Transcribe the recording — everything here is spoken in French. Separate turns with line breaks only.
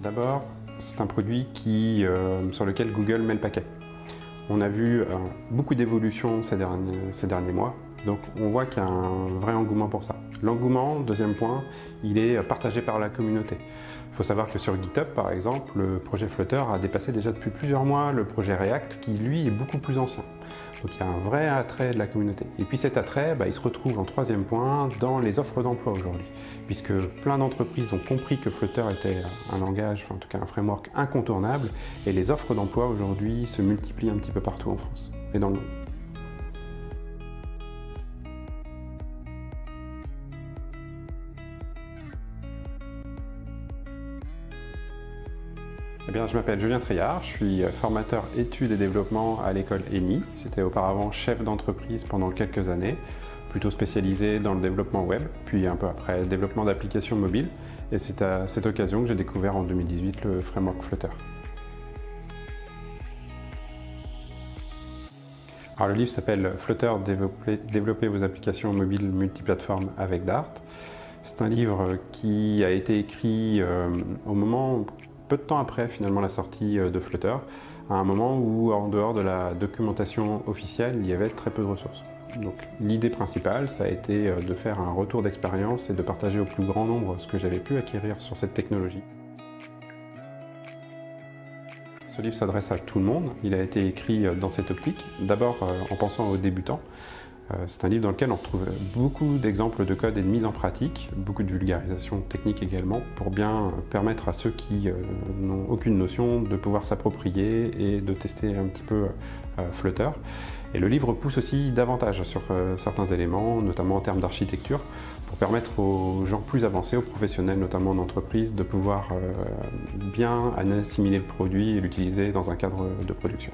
D'abord, c'est un produit sur lequel Google met le paquet. On a vu beaucoup d'évolutions ces derniers mois, donc on voit qu'il y a un vrai engouement pour ça. L'engouement, deuxième point, il est partagé par la communauté. Il faut savoir que sur GitHub, par exemple, le projet Flutter a dépassé déjà depuis plusieurs mois le projet React, qui lui est beaucoup plus ancien. Donc il y a un vrai attrait de la communauté. Et puis cet attrait, il se retrouve en troisième point dans les offres d'emploi aujourd'hui, puisque plein d'entreprises ont compris que Flutter était un langage, en tout cas un framework incontournable, et les offres d'emploi aujourd'hui se multiplient un petit peu partout en France et dans le monde. Eh bien, je m'appelle Julien Triard, je suis formateur études et développement à l'école ENI. J'étais auparavant chef d'entreprise pendant quelques années, plutôt spécialisé dans le développement web, puis un peu après le développement d'applications mobiles. Et c'est à cette occasion que j'ai découvert en 2018 le framework Flutter. Alors, le livre s'appelle Flutter, développer vos applications mobiles multiplateformes avec Dart. C'est un livre qui a été écrit au moment, peu de temps après finalement la sortie de Flutter, à un moment où en dehors de la documentation officielle, il y avait très peu de ressources. Donc l'idée principale, ça a été de faire un retour d'expérience et de partager au plus grand nombre ce que j'avais pu acquérir sur cette technologie. Ce livre s'adresse à tout le monde, il a été écrit dans cette optique, d'abord en pensant aux débutants. C'est un livre dans lequel on retrouve beaucoup d'exemples de code et de mise en pratique, beaucoup de vulgarisation technique également, pour bien permettre à ceux qui n'ont aucune notion de pouvoir s'approprier et de tester un petit peu Flutter. Et le livre pousse aussi davantage sur certains éléments, notamment en termes d'architecture, pour permettre aux gens plus avancés, aux professionnels, notamment en entreprise, de pouvoir bien assimiler le produit et l'utiliser dans un cadre de production.